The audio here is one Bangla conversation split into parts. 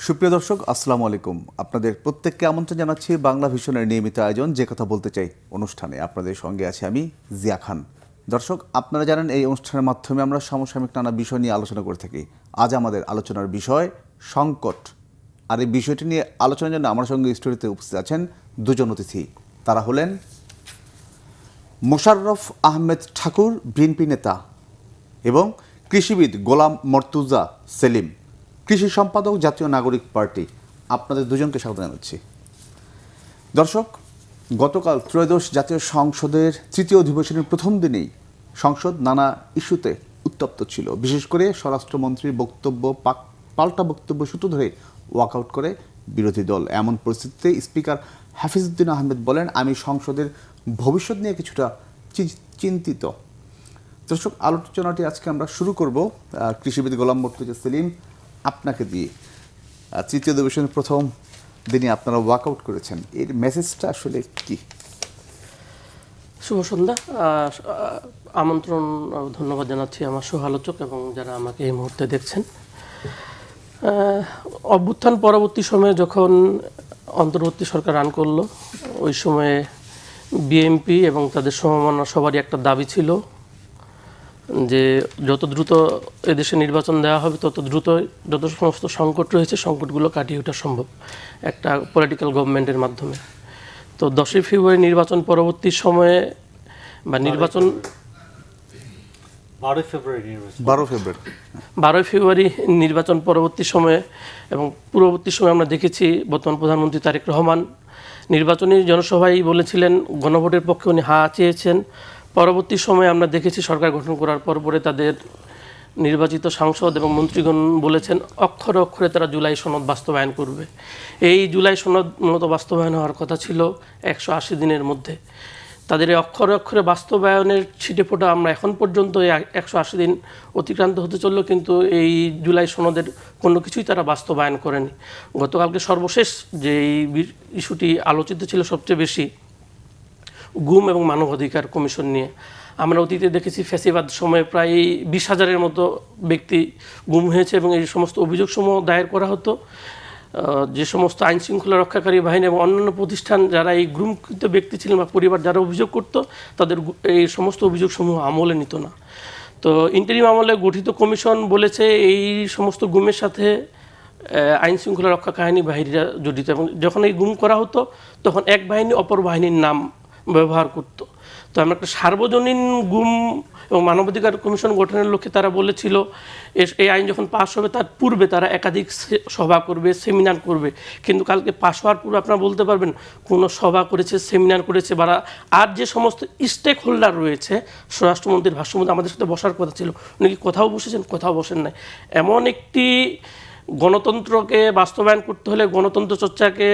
সুপ্রিয় দর্শক, আসসালামু আলাইকুম। আপনাদের প্রত্যেককে আমন্ত্রণ জানাচ্ছি বাংলা ভিশনের নিয়মিত আয়োজন যে কথা বলতে চাই অনুষ্ঠানে। আপনাদের সঙ্গে আছি আমি জিয়া খান। দর্শক, আপনারা জানেন এই অনুষ্ঠানের মাধ্যমে আমরা সমসাময়িক নানা বিষয় নিয়ে আলোচনা করে থাকি। আজ আমাদের আলোচনার বিষয় সংকট। আর এই বিষয়টি নিয়ে আলোচনার জন্য আমার সঙ্গে স্টুডিওতে উপস্থিত আছেন দুজন অতিথি। তারা হলেন মোশাররফ আহমেদ ঠাকুর, বিএনপি নেতা, এবং কৃষিবিদ গোলাম মর্তুজা সেলিম, কৃষি সম্পাদক, জাতীয় নাগরিক পার্টি। আপনাদের দুজনকে স্বাগত জানাচ্ছি। দর্শক, গতকাল ত্রয়োদশ জাতীয় সংসদের তৃতীয় অধিবেশনের প্রথম দিনেই সংসদ নানা ইস্যুতে উত্তপ্ত ছিল। বিশেষ করে স্বরাষ্ট্রমন্ত্রীর বক্তব্য, পাল্টা বক্তব্য সূত্র ধরে ওয়াকআউট করে বিরোধী দল। এমন পরিস্থিতিতে স্পিকার হাফিজউদ্দিন আহমেদ বলেন, আমি সংসদের ভবিষ্যৎ নিয়ে কিছুটা চিন্তিত। দর্শক, আলোচনাটি আজকে আমরা শুরু করব কৃষিবিদ গোলাম মর্তুজা সেলিম, আপনাকে দিয়ে। তৃতীয় অধিবেশনের প্রথম দিনে আপনারা ওয়াকআউট করেছেন, এর মেসেজটা আসলে কি? শুভ সন্ধ্যা। আমন্ত্রণ, ধন্যবাদ জানাচ্ছি আমার সহ আলোচক এবং যারা আমাকে এই মুহূর্তে দেখছেন। অভ্যুত্থান পরবর্তী সময়ে যখন অন্তর্বর্তী সরকার রান করলো, ওই সময়ে বিএনপি এবং তাদের সমমনা সবারই একটা দাবি ছিল যে যত দ্রুত এদেশে নির্বাচন দেওয়া হবে তত দ্রুত যত সমস্ত সংকট রয়েছে সংকটগুলো কাটিয়ে ওঠা সম্ভব একটা পলিটিক্যাল গভর্নমেন্টের মাধ্যমে। তো 10ই ফেব্রুয়ারি নির্বাচন পরবর্তী সময়ে বা নির্বাচন 12ই ফেব্রুয়ারি নির্বাচন পরবর্তী সময়ে এবং পূর্ববর্তী সময়ে আমরা দেখেছি বর্তমান প্রধানমন্ত্রী তারেক রহমান নির্বাচনী জনসভায় বলেছিলেন, গণভোটের পক্ষে উনি হা চেয়েছেন। পরবর্তী সময়ে আমরা দেখেছি সরকার গঠন করার পরে তাদের নির্বাচিত সাংসদ এবং মন্ত্রীগণ বলেছেন অক্ষরে অক্ষরে তারা জুলাই সনদ বাস্তবায়ন করবে। এই জুলাই সনদ মূলত বাস্তবায়ন হওয়ার কথা ছিল 180 দিনের মধ্যে। তাদের এই অক্ষরে অক্ষরে বাস্তবায়নের ছিটেফোঁটা আমরা এখন পর্যন্ত এই 180 দিন অতিক্রান্ত হতে চললেও কিন্তু এই জুলাই সনদের কোনো কিছুই তারা বাস্তবায়ন করেনি। গতকালকে সর্বশেষ যে ইস্যুটি আলোচিত ছিল সবচেয়ে বেশি, গুম এবং মানবাধিকার কমিশন নিয়ে। আমরা অতীতে দেখেছি ফ্যাসিবাদ সময়ে প্রায় 20,000-এর মতো ব্যক্তি গুম হয়েছে এবং এই সমস্ত অভিযোগসমূহ দায়ের করা হতো। যে সমস্ত আইন শৃঙ্খলা রক্ষাকারী বাহিনী এবং অন্যান্য প্রতিষ্ঠান যারা এই গুমকৃত ব্যক্তি ছিলেন বা পরিবার যারা অভিযোগ করত, তাদের এই সমস্ত অভিযোগসমূহ আমলে নিত না। তো ইন্টারিম আমলে গঠিত কমিশন বলেছে এই সমস্ত গুমের সাথে আইন শৃঙ্খলা রক্ষাকারী বাহিনীরা জড়িত, এবং যখন এই গুম করা হতো তখন এক বাহিনী অপর বাহিনীর নাম ব্যবহার করত। তো আমরা একটা সার্বজনীন গুম এবং মানবাধিকার কমিশন গঠনের লক্ষ্যে তারা বলেছিল এই আইন যখন পাশ হবে তার পূর্বে তারা একাধিক সভা করবে, সেমিনার করবে। কিন্তু কালকে পাশ হওয়ার পূর্বে আপনারা বলতে পারবেন কোনো সভা করেছে, সেমিনার করেছে, বা আর যে সমস্ত স্টেক হোল্ডার রয়েছে, স্বরাষ্ট্রমন্ত্রীর ভাষ্যমন্ত্রী আমাদের সাথে বসার কথা ছিল, উনি কি কোথাও বসেছেন? কোথাও বসেন নাই। এমন একটি গণতন্ত্রকে বাস্তবায়ন করতে হলে, গণতন্ত্র চর্চাকে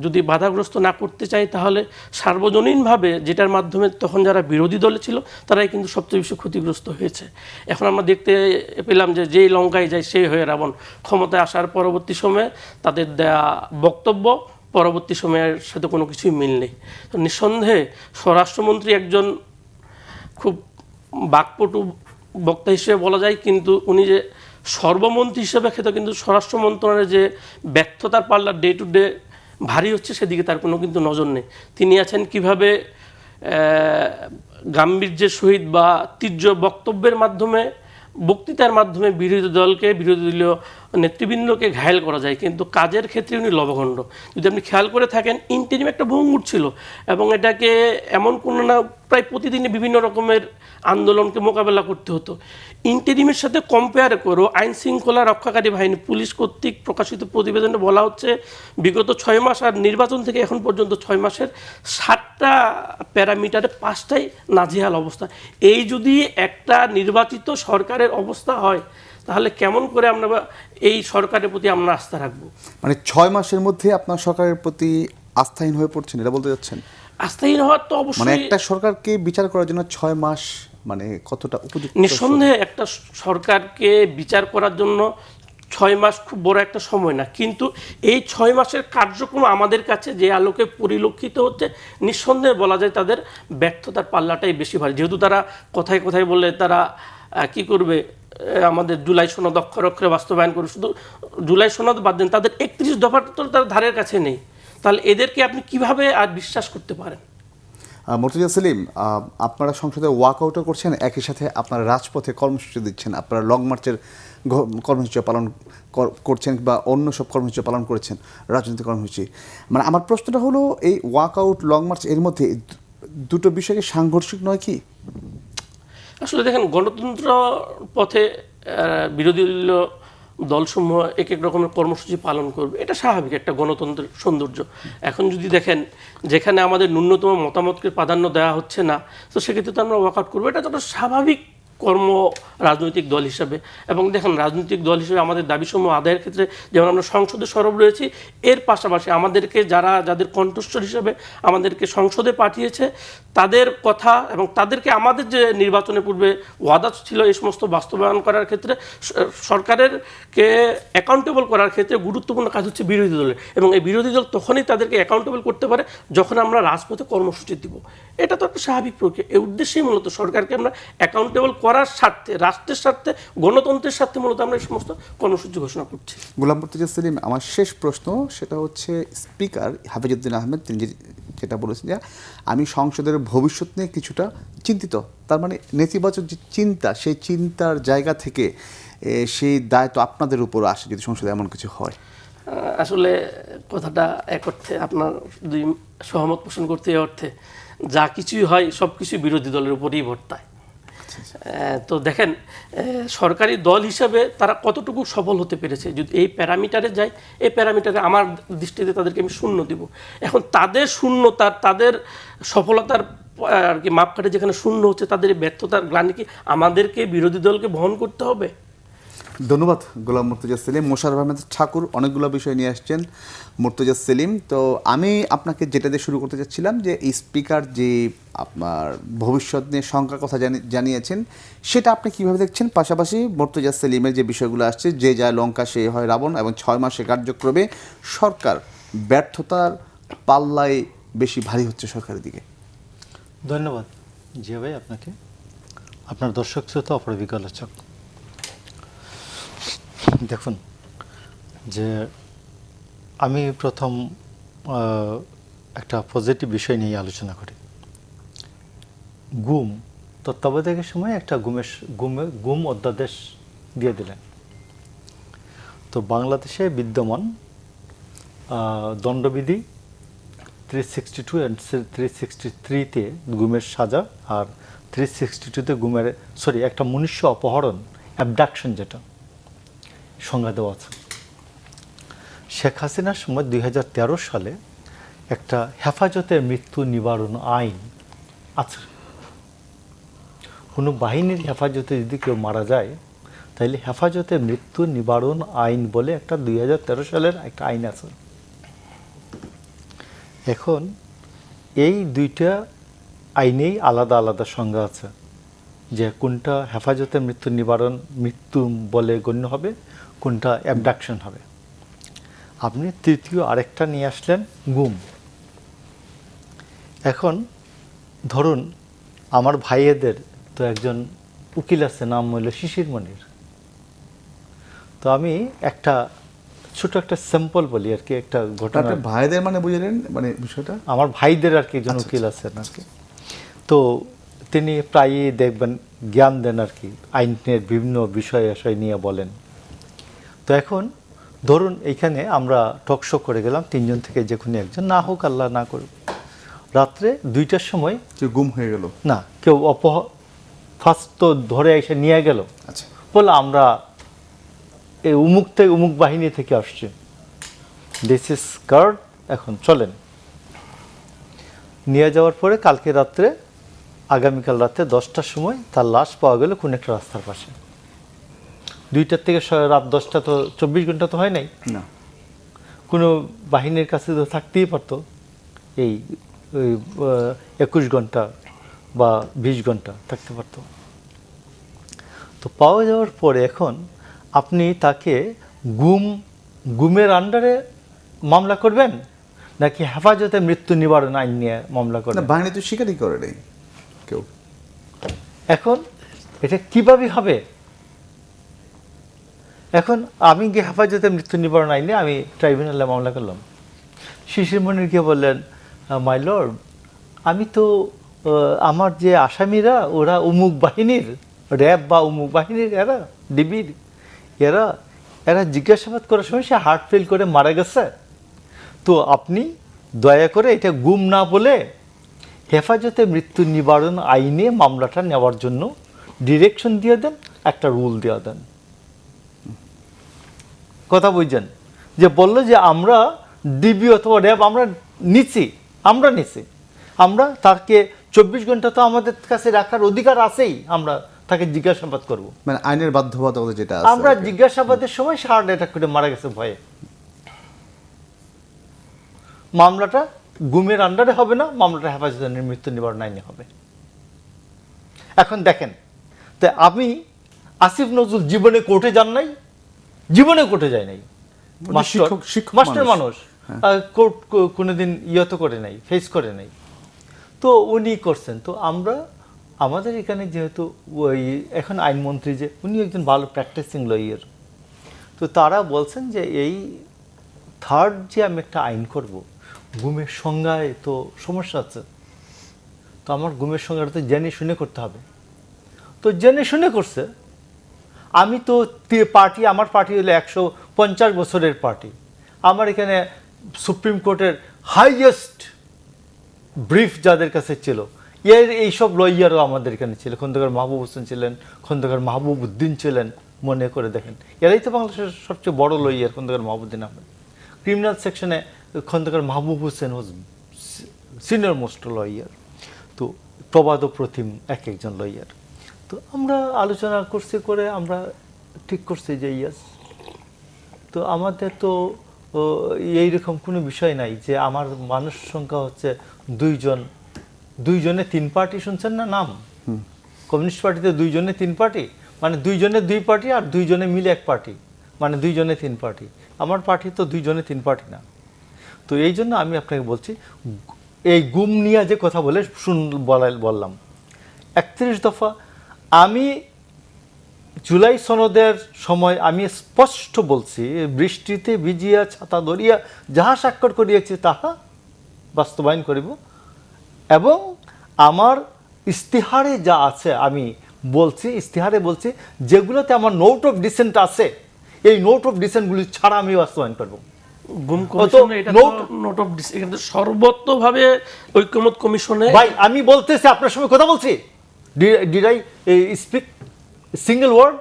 যদি বাধাগ্রস্ত না করতে চাই, তাহলে সার্বজনীনভাবে যেটার মাধ্যমে তখন যারা বিরোধী দলে ছিল তারাই কিন্তু সবচেয়ে বেশি ক্ষতিগ্রস্ত হয়েছে। এখন আমরা দেখতে পেলাম যে যেই লঙ্কায় যায় সেই হয়ে রাবণ। ক্ষমতায় আসার পরবর্তী সময়ে তাদের দেয়া বক্তব্য পরবর্তী সময়ের সাথে কোনো কিছুই মিল নেই। তো নিঃসন্দেহে স্বরাষ্ট্রমন্ত্রী একজন খুব বাকপটু বক্তা হিসেবে বলা যায়, কিন্তু উনি যে সর্বমন্ত্রী হিসেবে খেতে কিন্তু স্বরাষ্ট্র মন্ত্রণালয়ের যে ব্যর্থতার পাল্লা ডে টু ডে ভারী হচ্ছে সেদিকে তার কোনো কিন্তু নজর নেই। তিনি আছেন কিভাবে গাম্ভীর্যের সহিত বা তীর্য বক্তব্যের মাধ্যমে, বক্তৃতার মাধ্যমে বিরোধী দলকে, বিরোধী দলীয় নেতৃবৃন্দকে ঘায়েল করা যায়, কিন্তু কাজের ক্ষেত্রে উনি লবঘণ্ড। যদি আপনি খেয়াল করে থাকেন, ইন্টারিম একটা ভঙ্গুর ছিল এবং এটাকে এমন কোনো না প্রায় প্রতিদিনই বিভিন্ন রকমের আন্দোলনকে মোকাবেলা করতে হতো। ইন্টারিমের সাথে কম্পেয়ার করেও আইন শৃঙ্খলা রক্ষাকারী বাহিনী পুলিশ কর্তৃক প্রকাশিত প্রতিবেদনে বলা হচ্ছে বিগত 6 মাস আর নির্বাচন থেকে এখন পর্যন্ত 6 মাসের 7টা প্যারামিটারে 5টাই নাজেহাল অবস্থা। এই যদি একটা নির্বাচিত সরকারের অবস্থা হয় তাহলে কেমন করে আমরা এই সরকারের প্রতি আমরা আস্থা রাখবো? মানে 6 মাসের মধ্যে আপনার সরকারের প্রতি আস্থাহীন হয়ে পড়ছেন, এটা বলতে যাচ্ছেন? আস্থাহীন হওয়ার তো অবশ্যই, মানে একটা সরকারকে বিচার করার জন্য 6 মাস মানে কতটা উপযুক্ত? নিঃসন্দেহে একটা সরকারকে বিচার করার জন্য 6 মাস খুব বড় একটা সময় না, কিন্তু এই 6 মাসের কার্যক্রম আমাদের কাছে যে আলোকে পরিলক্ষিত হচ্ছে, নিঃসন্দেহে বলা যায় তাদের ব্যর্থতার পাল্লাটাই বেশি ভারী। যেহেতু তারা কথায় কথায় বলে তারা কি করবে, আমাদের জুলাই সনদ অক্ষরে অক্ষরে বাস্তবায়ন করে, শুধু জুলাই সনদ বাদ দেন, তাদের 31 দফা তো তার ধারের কাছে নেই। তাহলে এদেরকে আপনি কিভাবে আর বিশ্বাস করতে পারেন? মর্তুজা সেলিম, আপনারা সংসদে ওয়াকআউটও করছেন, একই সাথে আপনারা রাজপথে কর্মসূচি দিচ্ছেন, আপনারা লং মার্চের কর্মসূচি পালন করছেন বা অন্য সব কর্মসূচি পালন করেছেন, রাজনৈতিক কর্মসূচি। মানে আমার প্রশ্নটা হলো, এই ওয়াকআউট, লং মার্চ, এর মধ্যে দুটো বিষয়কে সাংঘর্ষিক নয় কি? আসলে দেখেন, গণতন্ত্র পথে বিরোধী দলসমূহ এক এক রকমের কর্মসূচি পালন করবে, এটা স্বাভাবিক একটা গণতন্ত্রের সৌন্দর্য। এখন যদি দেখেন যেখানে আমাদের ন্যূনতম মতামতকে প্রাধান্য দেওয়া হচ্ছে না, তো সেক্ষেত্রে তো আমরা ওয়াকআউট করবো, এটা তো একটা স্বাভাবিক কর্ম রাজনৈতিক দল হিসাবে। এবং দেখেন, রাজনৈতিক দল হিসেবে আমাদের দাবিসমূহ আদায়ের ক্ষেত্রে যেমন আমরা সংসদে সরব রয়েছি, এর পাশাপাশি আমাদেরকে যাদের কণ্ঠস্বর হিসেবে আমাদেরকে সংসদে পাঠিয়েছে, তাদের কথা এবং তাদেরকে আমাদের যে নির্বাচনের পূর্বে ওয়াদা ছিল এই সমস্ত বাস্তবায়ন করার ক্ষেত্রে সরকারেরকে অ্যাকাউন্টেবল করার ক্ষেত্রে গুরুত্বপূর্ণ কাজ হচ্ছে বিরোধী দলের। এবং এই বিরোধী দল তখনই তাদেরকে অ্যাকাউন্টেবল করতে পারে যখন আমরা রাজপথে কর্মসূচি দিব। এটা তো একটা স্বাভাবিক প্রক্রিয়া। এই উদ্দেশ্যেই মূলত সরকারকে আমরা অ্যাকাউন্টেবল করার স্বার্থে, রাষ্ট্রের স্বার্থে, গণতন্ত্রের স্বার্থে মূলত আমরা এই সমস্ত কর্মসূচি ঘোষণা করছি। গোলাম মর্তুজা সেলিম, আমার শেষ প্রশ্ন সেটা হচ্ছে, স্পিকার হাফিজউদ্দিন আহমেদ তিনি যেটা বলেছেন যে আমি সংসদের ভবিষ্যৎ নিয়ে কিছুটা চিন্তিত, তার মানে নেতিবাচক যে চিন্তা, সেই চিন্তার জায়গা থেকে সেই দায়িত্ব আপনাদের উপর আসে যদি সংসদে এমন কিছু হয়। আসলে কথাটা এক অর্থে আপনার দুই সহমত পোষণ করতে, এই অর্থে যা কিছুই হয় সব কিছুই বিরোধী দলের উপরেই বর্তায়। তো দেখেন, সরকারি দল হিসাবে তারা কতটুকু সফল হতে পেরেছে যদি এই প্যারামিটারে যায়, এই প্যারামিটারে আমার দৃষ্টিতে তাদেরকে আমি শূন্য দিব। এখন তাদের শূন্যতার, তাদের সফলতার আর কি মাপকাঠি যেখানে শূন্য হচ্ছে, তাদের এই ব্যর্থতার গ্লানি কি আমাদেরকে, বিরোধী দলকে বহন করতে হবে? ধন্যবাদ গোলাম মর্তুজা সেলিম। মোশাররফ আহমেদ ঠাকুর অনেকগুলো বিষয় নিয়ে আসছেন। মর্তুজা সেলিম, তো আমি আপনাকে যেটা দিয়ে শুরু করতে চাচ্ছিলাম যে স্পিকার যে আপনার ভবিষ্যৎ নিয়ে শঙ্কার কথা জানিয়েছেন, সেটা আপনি কিভাবে দেখছেন? পাশাপাশি মর্তুজা সেলিমের যে বিষয়গুলো আসছে, যে যায় লঙ্কা সে হয় রাবণ, এবং 6 মাসে কার্যক্রমে সরকার ব্যর্থতার পাল্লায় বেশি ভারী হচ্ছে সরকারের দিকে। ধন্যবাদ জিয়া ভাই আপনাকে, আপনার দর্শক শ্রোতা, অপরাবিক আলোচক। দেখুন, যে আমি প্রথম একটা পজিটিভ বিষয় নিয়ে আলোচনা করি। গুম তত্ত্বাবধায়কের সময় একটা গুম অধ্যাদেশ দিয়ে দিলেন। তো বাংলাদেশে বিদ্যমান দণ্ডবিধি 362 অ্যান্ড 363-তে গুমের সাজা, আর 362-তে একটা মনুষ্য অপহরণ, অ্যাবডাকশন, যেটা সংজ্ঞা দেওয়া আছে। শেখ হাসিনার সময় 2013 সালে একটা হেফাজতে মৃত্যু নিবারণ আইন আছে। কোনো বাহিনীর হেফাজতে যদি কেউ মারা যায়, তাহলে হেফাজতে মৃত্যু নিবারণ আইন বলে একটা 2013 সালের একটা আইন আছে। এখন এই দুইটা আইনেই আলাদা আলাদা সংজ্ঞা আছে, যে কোনটা হেফাজতে মৃত্যু নিবারণ, মৃত্যু বলে গণ্য হবে, কোনটা অ্যাবডাকশন হবে। আপনি তৃতীয় আরেকটা নিয়ে আসলেন, গুম। এখন ধরুন, আমার ভাইয়েদের তো একজন উকিল আছে, নাম হইল শিশির মনির। তো আমি ছোট একটা স্যাম্পল বলি আর কি, একটা ঘটনা। ভাইদের মানে বুঝলেন, মানে বিষয়টা আমার ভাইদের আর কি একজন উকিল আছেন আর কি। তো তিনি প্রায়ই দেখবেন জ্ঞান দেন আর কি, আইনের বিভিন্ন বিষয় নিয়ে বলেন। তো এখন ধরুন, এইখানে আমরা টকশো করে গেলাম, 3 জন থেকে যে কোনো একজন, না হোক আল্লাহ না করুক, রাত্রে 2টার সময় কেউ গুম হয়ে গেল, না কেউ ফার্স্ট তো ধরে এসে নিয়ে গেল, আচ্ছা, বলে আমরা এই উমুক থেকে উমুক বাহিনী থেকে আসছি, দিস ইজ গার্ড, এখন চলেন। নিয়ে যাওয়ার পরে আগামীকাল রাত্রে 10টার সময় তার লাশ পাওয়া গেল কোন একটা রাস্তার পাশে। 2টার থেকে রাত 10টা, তো 24 ঘন্টা তো হয় নাই না, কোনো বাহিনীর কাছে তো থাকতেই পারতো এই 21 ঘন্টা বা 20 ঘন্টা থাকতে পারতো। তো পাওয়া যাওয়ার পরে এখন আপনি তাকে গুমের আন্ডারে মামলা করবেন, নাকি হেফাজতে মৃত্যু নিবারণ আইন নিয়ে মামলা করবেন? বাহিনী তো স্বীকারই করে নেই কেউ। এখন এটা কিভাবে হবে? এখন আমি গিয়ে হেফাজতে মৃত্যু নিবারণ আইনে আমি ট্রাইব্যুনালে মামলা করলাম। শিশির মনির গিয়ে বললেন, মাই লর্ড, আমি তো আমার যে আসামিরা ওরা অমুক বাহিনীর, র্যাব বা অমুক বাহিনীর, এরা ডিবির, এরা জিজ্ঞাসাবাদ করার সময় সে হার্ট ফেল করে মারা গেছে। তো আপনি দয়া করে এটা গুম না বলে হেফাজতে মৃত্যু নিবারণ আইনে মামলাটা নেওয়ার জন্য ডিরেকশন দিয়ে দেন, একটা রুল দিয়ে দেন। কথা বুঝছেন? যে বললো যে আমরা ডিবি অথবা র্যাব আমরা নিচ্ছি, আমরা তাকে 24 ঘন্টা তো আমাদের কাছে রাখার অধিকার আছেই, আমরা তাকে জিজ্ঞাসাবাদ করব। মানে আইনের বাধ্যবাধকতা যেটা আছে আমরা আর কি। জিজ্ঞাসাবাদের সময় সে হার্ট অ্যাটাক করে মারা গেছে ভয়ে। মামলাটা গুমের আন্ডারে হবে না, মামলাটা হেফাজতে মৃত্যু নিবারণ আইনে হবে। এখন দেখেন, তো আমি আসিফ নজরুল জীবনে কোর্টে যান নাই, জীবনে কোর্টে যায় নাই, শিক্ষক মাস্টার মানুষ, কোর্ট কোনোদিন তো করে নাই, ফেস করে নাই। তো উনি করছেন। তো আমাদের এখানে যেহেতু ওই এখন আইনমন্ত্রী যে উনি একজন ভালো প্র্যাকটিসিং লয়ার, তো তারা বলছেন যে এই থার্ড যে আমি একটা আইন করব, গুমের সংজ্ঞায় তো সমস্যা আছে, তো আমার গুমের সংজ্ঞাটা তো জেনে শুনে করতে হবে। তো জেনে শুনে করছে। আমি তো পার্টি, আমার পার্টি হলো 150 বছরের পার্টি। আমার এখানে সুপ্রিম কোর্টের হাইয়েস্ট ব্রিফ যাদের কাছে ছিল, এইসব লয়ারও আমাদের এখানে ছিল। খন্দকার মাহবুব হোসেন ছিলেন, খন্দকার মাহবুব উদ্দিন ছিলেন, মনে করে দেখেন, এরাই তো বাংলাদেশের সবচেয়ে বড় লয়ার, খন্দকার মাহবুদ্দিন আহমেদ। ক্রিমিনাল সেকশনে খন্দকার মাহবুব হোসেন ওয়াজ সিনিয়র মোস্ট লয়ার। তো প্রবাদ প্রতিম একজন লয়ার। তো আমরা আলোচনা করে আমরা ঠিক করছি যে ইয়াস। তো আমাদের তো এইরকম কোনো বিষয় নাই যে আমার মানুষ সংখ্যা হচ্ছে 2 জন, 2 জনে 3 পার্টি, শুনছেন না নাম? কমিউনিস্ট পার্টিতে 2 জনে 3 পার্টি, মানে 2 জনে 2 পার্টি, আর 2 জনে মিলে 1 পার্টি, মানে 2 জনে 3 পার্টি। আমার পার্টি তো 2 জনে 3 পার্টি না। তো এই জন্য আমি আপনাকে বলছি, এই গুম নিয়ে যে কথা বলে বললাম 31 দফা, আমি জুলাই সনদের সময় আমি স্পষ্ট বলছি, বৃষ্টিতে ভিজিয়া ছাতা ধরিয়া যাহা স্বাক্ষর করিয়াছি তাহা বাস্তবায়ন করিব। এবং আমার ইস্তিহারে যা আছে আমি বলছি, ইস্তিহারে বলছি যেগুলোতে আমার নোট অফ ডিসেন্ট আছে, এই নোট অফ ডিসেন্টগুলি ছাড়া আমি বাস্তবায়ন করব। গুম কমিশনে এটা নোট অফ ডিসেন্ট সর্বতভাবে ঐকমত্য কমিশনে। ভাই আমি বলতেছি, আপনার সঙ্গে কথা বলছি, did I speak single word?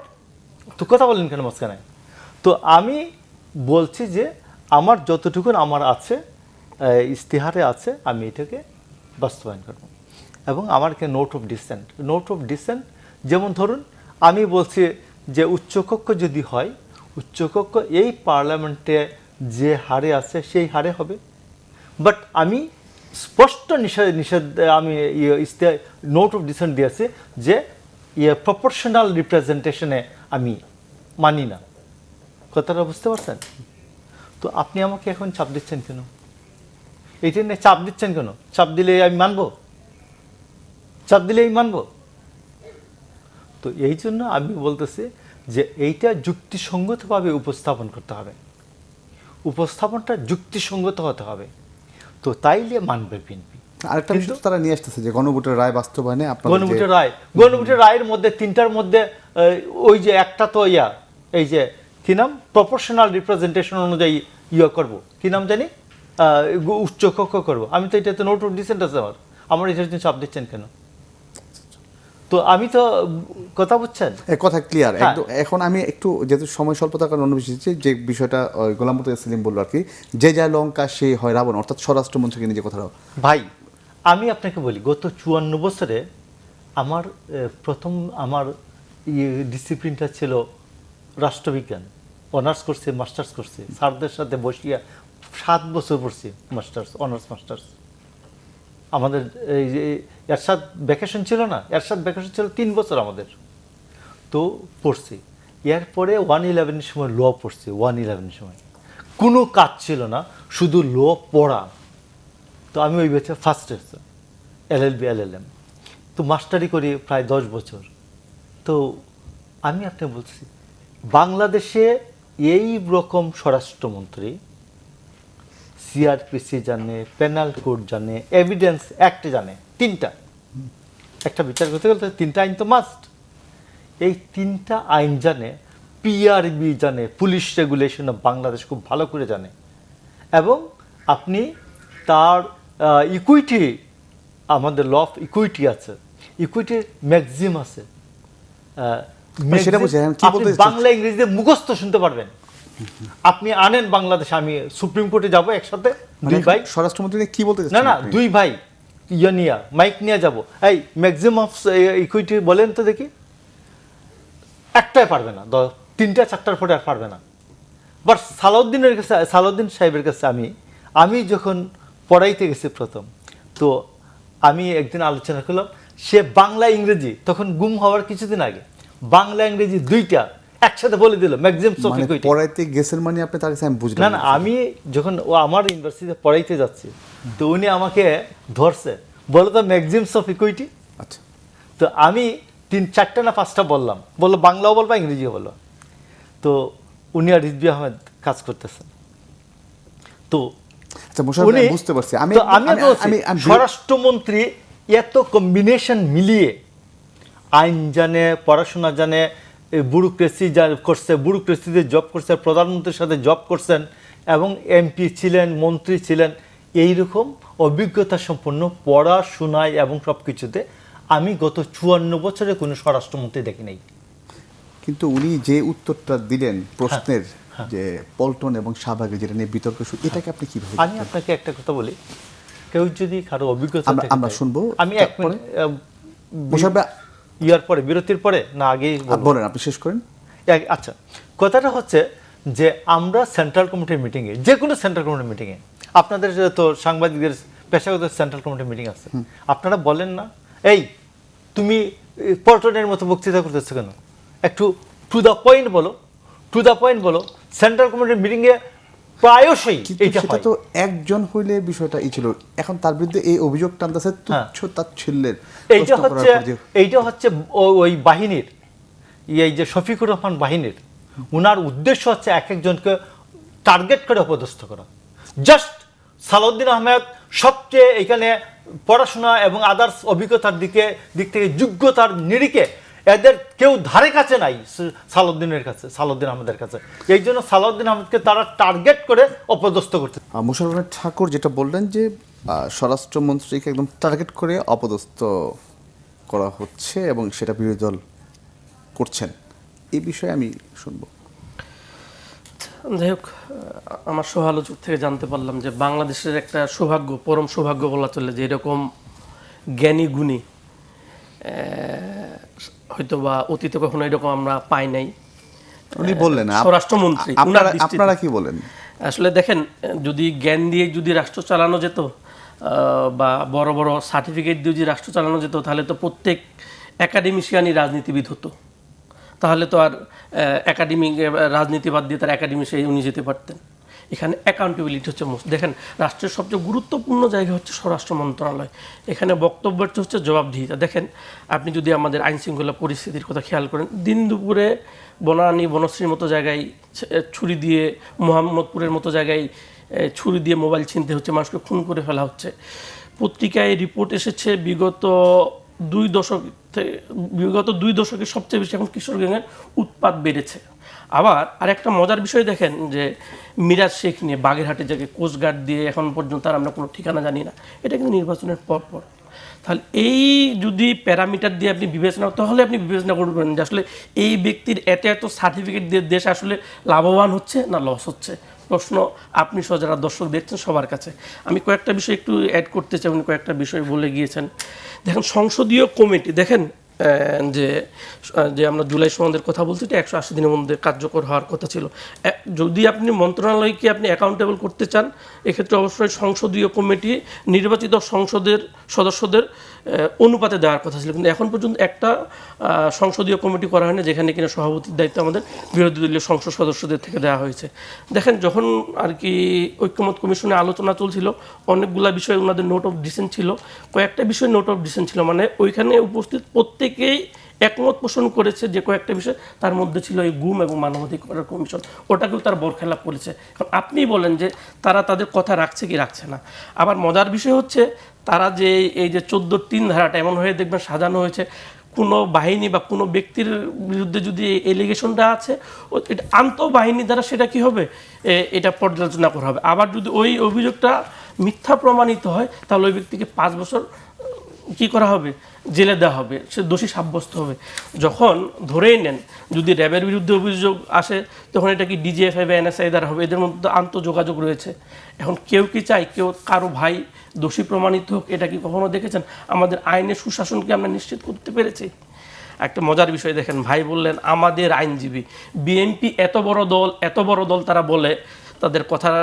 তো কথা বলেন কেন মাঝখানে? তো আমি বলছি যে আমার যতটুকু আমার আছে, ইস্তিহারে আছে, আমি এটাকে বাস্তবায়ন করব। এবং আমার নোট অফ ডিসেন্ট, যেমন ধরুন আমি বলছি যে উচ্চকক্ষ যদি হয়, উচ্চকক্ষ এই পার্লামেন্টে যে হারে আছে সেই হারে হবে। বাট আমি স্পষ্ট নিষেধ আমি নোট অফ ডিসেন্ট দিয়েছি যে প্রপোর্শনাল রিপ্রেজেন্টেশনে আমি মানি না। কথাটা বুঝতে পারছেন? তো আপনি আমাকে এখন চাপ দিচ্ছেন কেন? এইটা নিয়ে চাপ দিচ্ছেন কেন? চাপ দিলে আমি মানবো? তো এই জন্য আমি বলতেছি যে এইটা যুক্তিসঙ্গতভাবে উপস্থাপন করতে হবে, উপস্থাপনটা যুক্তিসঙ্গত হতে হবে। তো তাইলে মানবে বিএনপি। আরেকটা বিষয় তারা নিয়ে আসতেছে যে গণভোটের রায় বাস্তবায়নে গণভোটের রায়ের মধ্যে 3টার মধ্যে ওই যে একটা তো এই যে কি নাম, প্রপোর্শনাল রিপ্রেজেন্টেশন অনুযায়ী করব, কি নাম জানি, উচ্চকক্ষ করব। আমি তো এটাতে নোট অফ ডিসেন্ট আছে, আমার এটার জন্য চাপ দিচ্ছেন কেন? তো আমি তো কথা বুঝছেন, কথা ক্লিয়ার একদম। এখন আমি একটু যেহেতু সময় স্বল্পতার কারণে অন্য বিষয় যে বিষয়টা গোলাম মোর্তুজা সেলিম বললো আর কি, যে যায় লঙ্কা সে হয় রাবণ, অর্থাৎ স্বরাষ্ট্রমন্ত্রীকে নিজে কথাটা। ভাই আমি আপনাকে বলি, গত 54 বছরে আমার প্রথম আমার ডিসিপ্লিনটা ছিল রাষ্ট্রবিজ্ঞান। অনার্স করছি, মাস্টার্স করছি, স্যারদের সাথে বসিয়া 7 বছর পড়ছি মাস্টার্স, অনার্স মাস্টার্স। আমাদের এই যে এরশাদ ভ্যাকেশন ছিল না, এরশাদ ভ্যাকেশন ছিল 3 বছর আমাদের, তো পড়ছি। এরপরে 111 সময় ল পড়ছি, 111 সময় কোনো কাজ ছিল না, শুধু ল পড়া। তো আমি ওই বছর ফার্স্ট এসে LLB LLM, তো মাস্টারি করি প্রায় 10 বছর। তো আমি আপনাকে বলছি বাংলাদেশে এই রকম স্বরাষ্ট্রমন্ত্রী সিআরপিসি জানে, পেনাল কোড জানে, এভিডেন্স অ্যাক্ট জানে, তিনটা। একটা বিচার করতে গেলে তো তিনটা আইন তো মাস্ট। এই তিনটা আইন জানে, পিআরবি জানে, পুলিশ রেগুলেশন অফ বাংলাদেশ খুব ভালো করে জানে। এবং আপনি তার ইকুইটি, আমাদের ল অফ ইকুইটি আছে, ইকুইটির ম্যাক্সিম আছে। সেটা বুঝি, আমি কি আপনি বলতে বাংলা ইংরেজিতে মুখস্থ শুনতে পারবেন। আপনি আনেন বাংলাদেশে, আমি সুপ্রিম কোর্টে যাব একসাথে, দুই ভাই, স্বরাষ্ট্রমন্ত্রী কি বলতে না চাচ্ছেন না আপনি? দুই ভাই ইয়ে নিয়ে মাইক নিয়ে যাব, এই ম্যাক্সিমাম অফ ইকুইটি বলেন তো দেখি। একটাই পারবে না, তিনটা চারটার পরে আর পারবে না। বাট সালাউদ্দিনের কাছে, সালাউদ্দিন সাহেবের কাছে আমি যখন পড়াইতে গেছি প্রথম, তো আমি একদিন আলোচনা করলাম, সে বাংলা ইংরেজি তখন গুম হওয়ার কিছুদিন আগে বাংলা ইংরেজি দুইটা একসাথে বলে দিল ম্যাক্সিমাম অফ মানে ইকুইটি। পড়াইতে গেছেন মানে আপনি তার কাছে, আমি বুঝলাম না না, আমি যখন ও আমার ইউনিভার্সিটিতে পড়াইতে যাচ্ছি, তো উনি আমাকে ধরছে, বলো তো ম্যাক্সিমাম অফ ইকুইটি। আচ্ছা, তো আমি চারটা না পাঁচটা বললাম, বললো বাংলাও বলবা ইংরেজিও বললো। তো উনি আর রিজভী আহমেদ কাজ করতেছেন। তো আচ্ছা মোশাররফ ভাই, বুঝতে পারছি। তো আমি বলছি, স্বরাষ্ট্রমন্ত্রী এত কম্বিনেশন মিলিয়ে আইন জানে, পড়াশোনা জানে, ব্যুরোক্রেসি করছে, ব্যুরোক্রেসিতে জব করছে, প্রধানমন্ত্রীর সাথে জব করছেন, এবং এমপি ছিলেন, মন্ত্রী ছিলেন, এইরকম অভিজ্ঞতা সম্পন্ন পড়াশোনায় এবং সব কিছুতে আমি গত 54 বছরে কোনো স্বরাষ্ট্রমন্ত্রী দেখি নাই। কিন্তু উনি যে উত্তরটা দিলেন প্রশ্নের, যে পল্টন এবং শাহবাগে যেটা নিয়ে বিতর্ক শুরু, এটাকে আপনি কিভাবে? আমি আপনাকে একটা কথা বলি, কেউ যদি কারো অভিজ্ঞতা আমরা- থেকে আমরা থাকে, শুনবো। আমি এক তারপরে? মিনিট ইয়ার পরে, বিরতির পরে না আগেই বলবো? বলেন, আপনি শেষ করেন। আচ্ছা, কথাটা হচ্ছে যে আমরা সেন্ট্রাল কমিটির মিটিংয়ে, যে কোনো সেন্ট্রাল কমিটির মিটিংয়ে, আপনাদের তো সাংবাদিকদের পেশাগত সেন্ট্রাল কমিটির মিটিং আছে, আপনারা বলেন না, এই তুমি পল্টনের মতো বক্তৃতা করতেছো কেন, একটু টু দ্য পয়েন্ট বলো, টু দ্য পয়েন্ট বলো। সেন্ট্রাল কমিটির মিটিংয়ে প্রায়শই কিন্তু এইটা সেটা হয়। তো একজন হইলে বিষয়টা ই ছিল, এখন তার বিরুদ্ধে এই অভিযোগ টানতেছে তুচ্ছ তাচ্ছিল্যের। এইটা হচ্ছে ওই বাহিনীর, এই যে শফিকুর রহমান বাহিনীর, উনার উদ্দেশ্য হচ্ছে এক একজনকে টার্গেট করে অপদস্থ করা। জাস্ট সালাউদ্দিন আহমেদ সবচেয়ে এখানে পড়াশোনা এবং আদার্স অভিজ্ঞতার দিক থেকে যোগ্যতার নিরিখে এদের কেউ ধারে কাছে নাই সালাউদ্দিনের কাছে, সালাউদ্দিন আহমেদের কাছে। এই জন্য সালাউদ্দিন আহমেদকে তারা টার্গেট করে অপদস্থ করতে। মোশাররফ ঠাকুর যেটা বললেন যে স্বরাষ্ট্রমন্ত্রীকে একদম টার্গেট করে অপদস্থ করা হচ্ছে এবং সেটা বিরোধী দল করছেন, এই বিষয়ে আমি শুনবো। যাই হোক, আমার সহালোচক থেকে জানতে পারলাম যে বাংলাদেশের একটা সৌভাগ্য, পরম সৌভাগ্য বলা চলে, যে এরকম জ্ঞানী গুণী হয়তো বা অতীতে কখনো এরকম আমরা পাই নাই। উনি বললেন, স্বরাষ্ট্রমন্ত্রী, আপনারা কি বলেন? আসলে দেখেন, যদি জ্ঞান দিয়ে যদি রাষ্ট্র চালানো যেত, বা বড় বড় সার্টিফিকেট দিয়ে যদি রাষ্ট্র চালানো যেত, তাহলে তো প্রত্যেক একাডেমিশিয়ানই রাজনীতিবিদ হতো। তাহলে তো আর একাডেমিক রাজনীতি বাদ দিয়ে তার একাডেমিশে উনি যেতে পারতেন। এখানে অ্যাকাউন্টেবিলিটি হচ্ছে দেখেন, রাষ্ট্রের সবচেয়ে গুরুত্বপূর্ণ জায়গা হচ্ছে স্বরাষ্ট্র মন্ত্রণালয়। এখানে বক্তব্যটা হচ্ছে জবাবদিহিতা। দেখেন, আপনি যদি আমাদের আইন শৃঙ্খলা পরিস্থিতির কথা খেয়াল করেন, দিন দুপুরে বনানী বনশ্রীর মতো জায়গায় ছুরি দিয়ে, মোহাম্মদপুরের মতো জায়গায় ছুরি দিয়ে মোবাইল ছিনতে হচ্ছে, মানুষকে খুন করে ফেলা হচ্ছে। পত্রিকায় রিপোর্ট এসেছে বিগত 2 দশকে সবচেয়ে বেশি এখন কিশোর গ্যাংয়ের উৎপাত বেড়েছে। আবার আরেকটা মজার বিষয় দেখেন, যে মিরাজ শেখ নিয়ে বাগেরহাটে জায়গায় কোস্টগার্ড দিয়ে এখন পর্যন্ত আর আমরা কোনো ঠিকানা জানি না, এটা কিন্তু নির্বাচনের পর। তাহলে এই যদি প্যারামিটার দিয়ে আপনি বিবেচনা, তাহলে আপনি বিবেচনা করবেন যে আসলে এই ব্যক্তির এত সার্টিফিকেট দিয়ে দেশ আসলে লাভবান হচ্ছে না লস হচ্ছে। প্রশ্ন আপনি সহ যারা দর্শক দেখছেন সবার কাছে। আমি কয়েকটা বিষয় একটু অ্যাড করতে চাই, উনি কয়েকটা বিষয় বলে গিয়েছেন। দেখেন, সংসদীয় কমিটি, দেখেন যে আমরা জুলাই সনদের কথা বলছি, এটা 180 দিনের মধ্যে কার্যকর হওয়ার কথা ছিল। যদি আপনি মন্ত্রণালয়কে আপনি অ্যাকাউন্টেবল করতে চান, এক্ষেত্রে অবশ্যই সংসদীয় কমিটি নির্বাচিত সংসদের সদস্যদের অনুপাতে দেওয়ার কথা ছিল, কিন্তু এখন পর্যন্ত একটা সংসদীয় কমিটি করা হয়নি, যেখানে কিনা সভাপতির দায়িত্ব আমাদের বিরোধী দলীয় সংসদ সদস্যদের থেকে দেওয়া হয়েছে। দেখেন, যখন আর কি ঐক্যমত কমিশনে আলোচনা চলছিল, অনেকগুলা বিষয় ওনাদের নোট অফ ডিসেন্ট ছিল, কয়েকটা বিষয় নোট অফ ডিসেন্ট ছিল, মানে ওইখানে উপস্থিত প্রত্যেকেই একমত পোষণ করেছে যে কয়েকটা বিষয়, তার মধ্যে ছিল এই গুম এবং মানবাধিকার কমিশন, ওটাকেও তার বরখেলাপ করেছে। এখন আপনি বলেন যে তারা তাদের কথা রাখছে কি রাখছে না। আবার মজার বিষয় হচ্ছে তারা যে এই যে 14(3) ধারাটা এমন হয়ে দেখবেন সাজানো হয়েছে, কোনো বাহিনী বা কোনো ব্যক্তির বিরুদ্ধে যদি এলিগেশনটা আছে, এটা আন্তঃবাহিনী দ্বারা সেটা কি হবে, এটা পর্যালোচনা করা হবে। আবার যদি ওই অভিযোগটা মিথ্যা প্রমাণিত হয়, তাহলে ওই ব্যক্তিকে 5 বছর কি করা হবে, জেলে দেওয়া হবে, সে দোষী সাব্যস্ত হবে। যখন ধরেই নেন যদি র্যাবের বিরুদ্ধে অভিযোগ আসে, তখন এটা কি ডিজিএফআই বা এনএসআই দ্বারা হবে, এদের মধ্যে আন্তঃযোগাযোগ রয়েছে। এখন কেউ কি চাই কেউ কারো ভাই দোষী প্রমাণিত হোক? এটা কি কখনো দেখেছেন? আমাদের আইনের সুশাসনকে আমরা নিশ্চিত করতে পেরেছি? একটা মজার বিষয় দেখেন, ভাই বললেন আমাদের আইনজীবী, বিএনপি এত বড় দল তারা বলে, তাদের কথার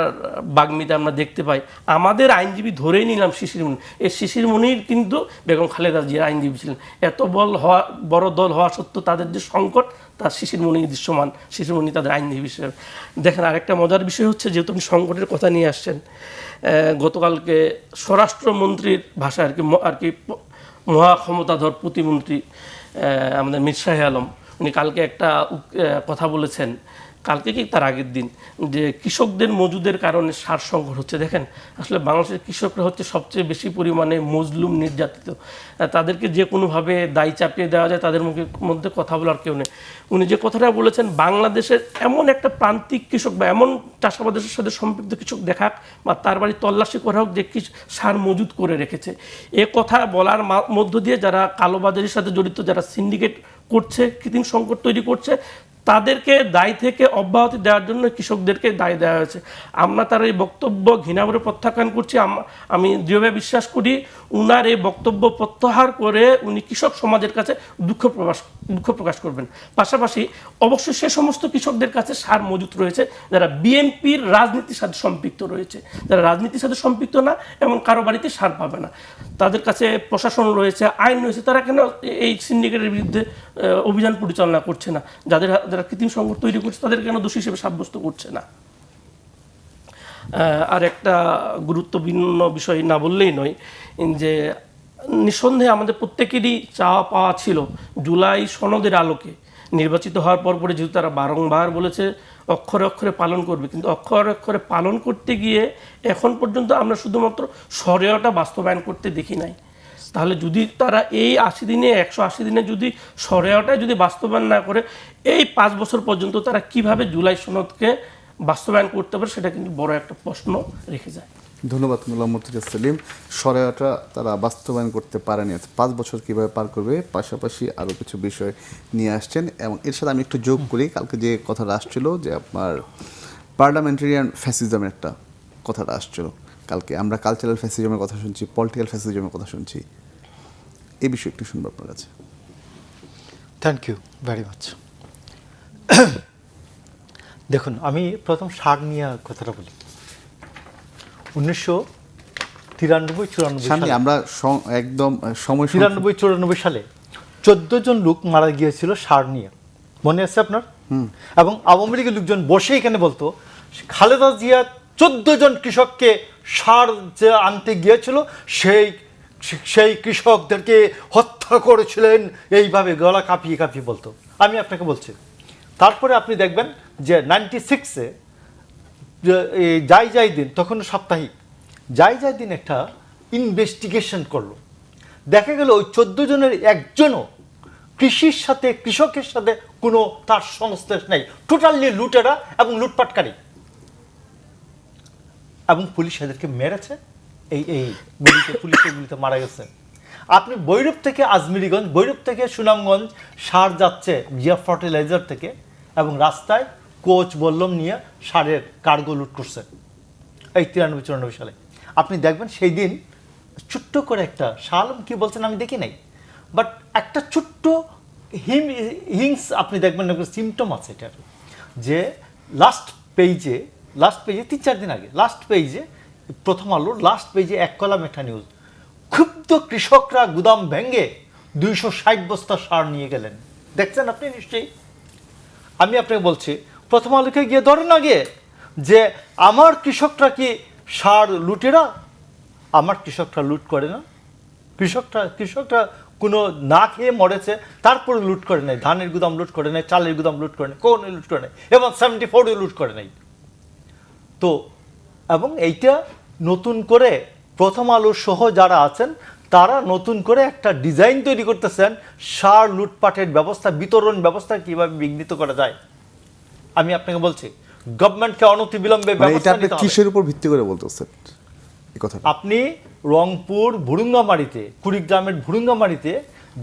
বাগ্মিতা আমরা দেখতে পাই। আমাদের আইনজীবী ধরেই নিলাম শিশিরমণি, এই শিশিরমণির কিন্তু বেগম খালেদা জিয়ার আইনজীবী ছিলেন। এত বড় দল হওয়া সত্ত্বেও তাদের যে সংকট, তার শিশিরমণি দৃশ্যমান, শিশিরমণি তাদের আইনজীবী হিসেবে। দেখেন আরেকটা মজার বিষয় হচ্ছে, যেহেতু আপনি সংকটের কথা নিয়ে আসছেন, গতকালকে স্বরাষ্ট্রমন্ত্রীর ভাষায় আর কি মহা ক্ষমতাধর প্রতিমন্ত্রী আমাদের মীর শাহ আলম, উনি কালকে একটা কথা বলেছেন, কালকে কি তার আগের দিন, যে কৃষকদের মজুদের কারণে সার সংকট হচ্ছে। দেখেন আসলে বাংলাদেশের কৃষকরা হচ্ছে সবচেয়ে বেশি পরিমাণে মজলুম, নির্যাতিত। তাদেরকে যে কোনোভাবে দায় চাপিয়ে দেওয়া যায়, তাদের মধ্যে কথা বলার কেউ নেই। উনি যে কথাটা বলেছেন, বাংলাদেশের এমন একটা প্রান্তিক কৃষক বা এমন চাষাবাদের সাথে সম্পৃক্ত কৃষক দেখাক বা তার বাড়ি তল্লাশি করা হোক যে সার মজুদ করে রেখেছে। এ কথা বলার মধ্য দিয়ে যারা কালোবাজারির সাথে জড়িত, যারা সিন্ডিকেট করছে, কৃত্রিম সংকট তৈরি করছে, তাদেরকে দায় থেকে অব্যাহতি দেওয়ার জন্য কৃষকদেরকে দায় দেওয়া হয়েছে। আমরা তার এই বক্তব্য ঘৃণাভরে প্রত্যাখ্যান করছি। আমি দৃঢ়ভাবে বিশ্বাস করি উনার এই বক্তব্য প্রত্যাহার করে উনি কৃষক সমাজের কাছে দুঃখ প্রকাশ করবেন। পাশাপাশি অবশ্যই সে সমস্ত কৃষকদের কাছে সার মজুত রয়েছে যারা বিএনপির রাজনীতির সাথে সম্পৃক্ত রয়েছে, যারা রাজনীতির সাথে সম্পৃক্ত না এবং কারো বাড়িতে সার পাবে না, তাদের কাছে প্রশাসন রয়েছে, আইন রয়েছে, তারা কেন এই সিন্ডিকেটের বিরুদ্ধে অভিযান পরিচালনা করছে না? যারা কৃত্রিম সংকট তৈরি করছে তাদের কেন দোষী হিসেবে সাব্যস্ত করছে না? আর একটা গুরুত্বপূর্ণ বিষয় না বললেই নয়, যে নিঃসন্দেহে আমাদের প্রত্যেকেরই চাওয়া পাওয়া ছিল জুলাই সনদের আলোকে নির্বাচিত হওয়ার পরে, যেহেতু তারা বারংবার বলেছে অক্ষরে অক্ষরে পালন করবে, কিন্তু অক্ষরে অক্ষরে পালন করতে গিয়ে এখন পর্যন্ত আমরা শুধুমাত্র শরিয়াটা বাস্তবায়ন করতে দেখি নাই। তাহলে যদি তারা এই 80 দিনে 180 দিনে যদি শরিয়াটাই যদি বাস্তবায়ন না করে, এই 5 বছর পর্যন্ত তারা কিভাবে জুলাই সনদকে বাস্তবায়ন করতে পারে, সেটা কিন্তু বড় একটা প্রশ্ন রেখে যায়। ধন্যবাদ মোল্লা মুর্তজা সেলিম। শরিয়াটা তারা বাস্তবায়ন করতে পারেনি, 5 বছর কীভাবে পার করবে, পাশাপাশি আরও কিছু বিষয় নিয়ে আসছেন। এবং এর সাথে আমি একটু যোগ করি, কালকে যে কথাটা আসছিল যে আপনার পার্লামেন্টারিয়ান ফ্যাসিজমের একটা কথাটা আসছিল, কালকে আমরা কালচারাল ফ্যাসিজমের কথা শুনছি, পলিটিক্যাল ফ্যাসিজমের কথা শুনছি, এই বিষয়ে একটু শুনবো আপনার কাছে। Thank you very much. দেখুন, আমি প্রথম সার নিয়ে কথাটা বলি। 1993-94 সালে আমরা একদম সময় 93-94 সালে 14 জন লোক মারা গিয়েছিল সার নিয়ে, মনে আছে আপনার? এবং আওয়ামী লীগের লোকজন বসে এখানে বলতো খালেদা জিয়া 14 জন কৃষককে সার যে আনতে গিয়েছিল সেই কৃষকদেরকে হত্যা করেছিলেন, এইভাবে গলা কাঁপিয়ে কাঁপিয়ে বলতো। আমি আপনাকে বলছি, তারপরে আপনি দেখবেন যে 96-এ যাই দিন, তখন সাপ্তাহিক যাই দিন একটা ইনভেস্টিগেশন করলো, দেখা গেল ওই 14 জনের একজনও কৃষকের সাথে কোনো তার সংশ্লেষ নেই, টোটালি লুটেরা এবং লুটপাটকারী, এবং পুলিশ এদেরকে মেরেছে, পুলিশের গুলিতে মারা গেছে। আপনি বৈরব থেকে আজমিরিগঞ্জ, বৈরব থেকে সুনামগঞ্জ সার যাচ্ছে জিয়া ফার্টিলাইজার থেকে, এবং রাস্তায় কোচ বল্লম নিয়ে সারের কার্গো লুট করছে এই 93-94 সালে। আপনি দেখবেন সেই দিন ছোট্ট করে একটা শালম কি বলছেন আমি দেখি নাই, বাট একটা ছোট্ট হিংস আপনি দেখবেন সিমটম আছে এটার, যে লাস্ট পেজে 3-4 দিন আগে লাস্ট পেজে প্রথম আলোর লাস্ট পেজে এক কলাম একটা নিউজ, ক্ষুব্ধ কৃষকরা গুদাম ভেঙে 260 বস্তা সার নিয়ে গেলেন। দেখছেন আপনি নিশ্চয়ই? আমি আপনাকে বলছি, প্রথম আলোকে গিয়ে ধরেন আগে যে আমার কৃষকরা কি সার লুটেরা? আমার কৃষকরা লুট করে না, কৃষকরা কোনো না খেয়ে মরেছে, তারপরে লুট করে নেয়, ধানের গুদাম লুট করে নেয়, চালের গুদাম লুট করে নেয়, কোন লুট করে নেয়, এবং 74 লুট করে নেয়। তো এবং এইটা নতুন করে প্রথম আলো সহ যারা আছেন তারা নতুন করে একটা ডিজাইন তৈরি করতেছেন সার লুটপাটের ব্যবস্থা, বিতরণ ব্যবস্থা কিভাবে বিঘ্নিত করা যায়। আমি আপনাকে বলছি গভর্নমেন্টকে অনতিবিলম্বে মানে এটা ব্যবস্থা আপনি নিতে হবে। কিসের উপর ভিত্তি করে বলতেছেন এই কথাটা? আপনি রংপুর ভুরুঙ্গামারিতে, কুড়িগ্রামের ভুরুঙ্গামারিতে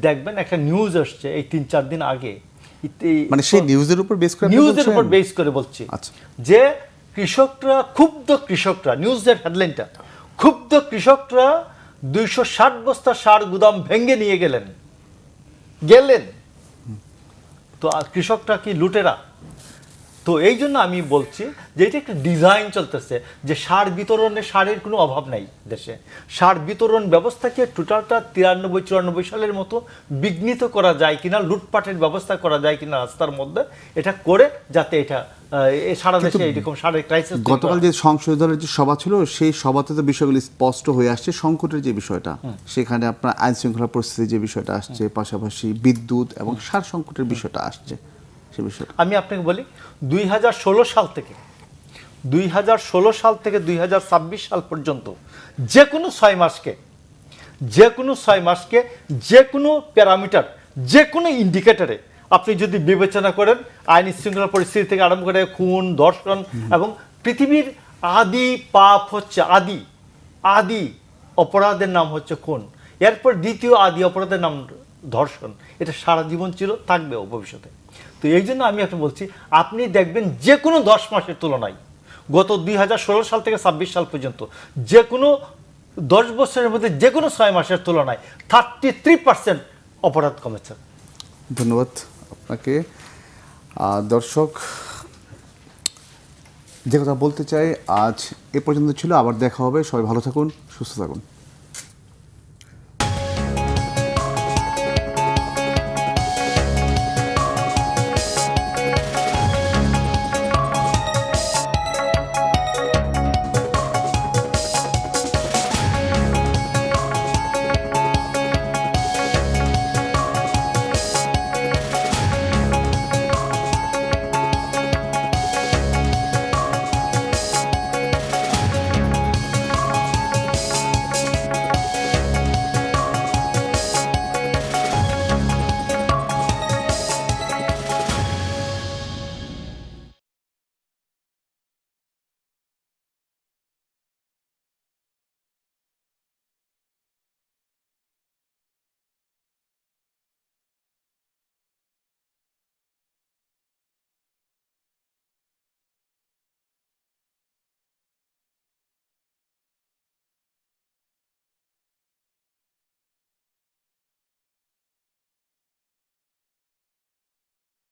দেখবেন একটা নিউজ আসছে এই 3-4 দিন আগে, মানে সেই নিউজের উপর বেস করে আপনি নিউজের বলছেন? উপর বেস করে বলছি আচ্ছা। যে কৃষকরা, ক্ষুব্ধ কৃষকরা, নিউজের হেডলাইনটা, ক্ষুব্ধ কৃষকরা 260 বস্তা সার গুদাম ভেঙে নিয়ে গেলেন। তো আর কৃষকরা কি লুটেরা? তো এই জন্য আমি বলছি যে এটা একটা ডিজাইন চলতেছে যে সার বিতরণে, সারের কোনো অভাব নাই দেশে। সার বিতরণ ব্যবস্থাকে টোটালটা 93-94 সালের মতো বিঘ্নিত করা যায় কিনা, লুটপাটের ব্যবস্থা করা যায় কিনা রাস্তার মধ্যে, এটা করে যাতে এটা সারা দেশে এরকম সারের ক্রাইসিস। গতকাল যে সংশোধনের যে সভা ছিল সেই সভাতে তো বিষয়গুলি স্পষ্ট হয়ে আসছে, সংকটের যে বিষয়টা, সেখানে আপনার আইন শৃঙ্খলা পরিস্থিতির যে বিষয়টা আসছে, পাশাপাশি বিদ্যুৎ এবং সার সংকটের বিষয়টা আসছে, সে বিষয়টা আমি আপনাকে বলি 2016 সাল থেকে 2026 সাল পর্যন্ত যে কোনো 6 মাসকে যে কোনো প্যারামিটার, যে কোনো ইন্ডিকেটরে আপনি যদি বিবেচনা করেন, আইন শৃঙ্খলা পরিস্থিতি থেকে আরম্ভ করে খুন, ধর্ষণ, এবং পৃথিবীর আদি পাপ হচ্ছে, আদি অপরাধের নাম হচ্ছে খুন, এরপর দ্বিতীয় আদি অপরাধের নাম ধর্ষণ। এটা সারা জীবন ছিল, থাকবেও ভবিষ্যতে। তো এই জন্য আমি একটা বলছি, আপনি দেখবেন যে কোনো 10 মাসের তুলনায় গত 2016 সাল থেকে 26 সাল পর্যন্ত যে কোনো 10 বছরের মধ্যে যে কোনো 6 মাসের তুলনায় 33% অপরাধ কমেছে। ধন্যবাদ আপনাকে। দর্শক, যে কথা বলতে চাই আজ এ পর্যন্ত ছিল। আবার দেখা হবে। সবাই ভালো থাকুন, সুস্থ থাকুন।